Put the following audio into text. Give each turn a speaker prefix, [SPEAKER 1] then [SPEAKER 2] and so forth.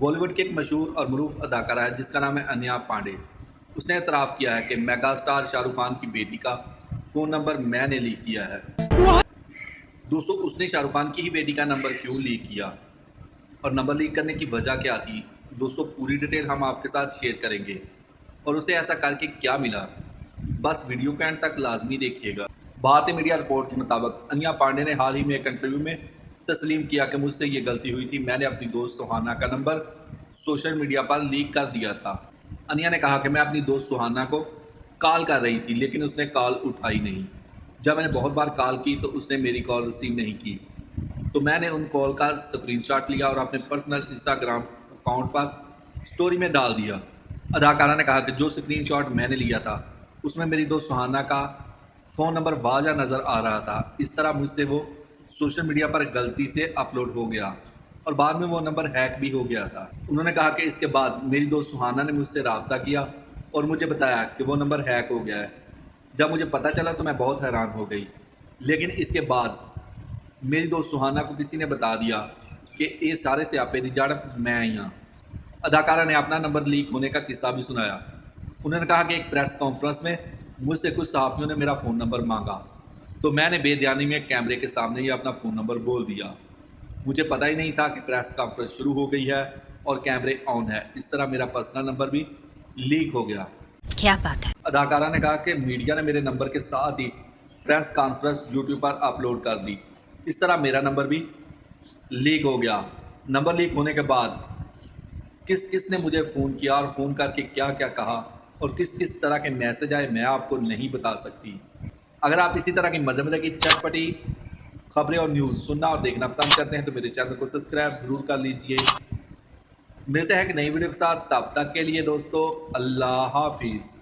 [SPEAKER 1] बॉलीवुड की एक मशहूर और मरूफ अदाकारा है जिसका नाम है अनन्या पांडे। उसने एतराफ़ किया है कि मेगा स्टार शाहरुख खान की बेटी का फ़ोन नंबर मैंने लीक किया है। दोस्तों, उसने शाहरुख खान की ही बेटी का नंबर क्यों लीक किया और नंबर लीक करने की वजह क्या थी? दोस्तों, पूरी डिटेल हम आपके साथ शेयर करेंगे और उसे ऐसा करके क्या मिला, बस वीडियो के एंड तक लाजमी देखिएगा। भारतीय मीडिया रिपोर्ट के मुताबिक अनन्या पांडे ने हाल ही में एक इंटरव्यू में तस्लीम किया कि मुझसे ये गलती हुई थी, मैंने अपनी दोस्त सुहाना का नंबर सोशल मीडिया पर लीक कर दिया था। अनन्या ने कहा कि मैं अपनी दोस्त सुहाना को कॉल कर रही थी लेकिन उसने कॉल उठाई नहीं। जब मैंने बहुत बार कॉल की तो उसने मेरी कॉल रिसीव नहीं की, तो मैंने उन कॉल का स्क्रीनशॉट लिया और अपने पर्सनल इंस्टाग्राम अकाउंट पर स्टोरी में डाल दिया। अदाकारा ने कहा कि जो स्क्रीनशॉट मैंने लिया था उसमें मेरी दोस्त सुहाना का फ़ोन नंबर वाज़ा नज़र आ रहा था। इस तरह मुझसे वो सोशल मीडिया पर गलती से अपलोड हो गया और बाद में वो नंबर हैक भी हो गया था। उन्होंने कहा कि इसके बाद मेरी दोस्त सुहाना ने मुझसे रब्ता किया और मुझे बताया कि वो नंबर हैक हो गया है। जब मुझे पता चला तो मैं बहुत हैरान हो गई, लेकिन इसके बाद मेरी दोस्त सुहाना को किसी ने बता दिया कि ये सारे स्यापे दी जड़ मैं ही हाँ। अदाकारा ने अपना नंबर लीक होने का किस्सा भी सुनाया। उन्होंने कहा कि एक प्रेस कॉन्फ्रेंस में मुझसे कुछ सहाफ़ियों ने मेरा फ़ोन नंबर मांगा, तो मैंने बेध्यानी में कैमरे के सामने ही अपना फ़ोन नंबर बोल दिया। मुझे पता ही नहीं था कि प्रेस कॉन्फ्रेंस शुरू हो गई है और कैमरे ऑन है। इस तरह मेरा पर्सनल नंबर भी लीक हो गया।
[SPEAKER 2] क्या बात है।
[SPEAKER 1] अदाकारा ने कहा कि मीडिया ने मेरे नंबर के साथ ही प्रेस कॉन्फ्रेंस यूट्यूब पर अपलोड कर दी। इस तरह मेरा नंबर भी लीक हो गया। नंबर लीक होने के बाद किस किस ने मुझे फ़ोन किया और फ़ोन करके क्या क्या कहा और किस किस तरह के मैसेज आए, मैं आपको नहीं बता सकती। अगर आप इसी तरह की मज़े की चटपटी खबरें और न्यूज़ सुनना और देखना पसंद करते हैं तो मेरे चैनल को सब्सक्राइब ज़रूर कर लीजिए। मिलते हैं एक नई वीडियो के साथ, तब तक के लिए दोस्तों अल्लाह हाफिज़।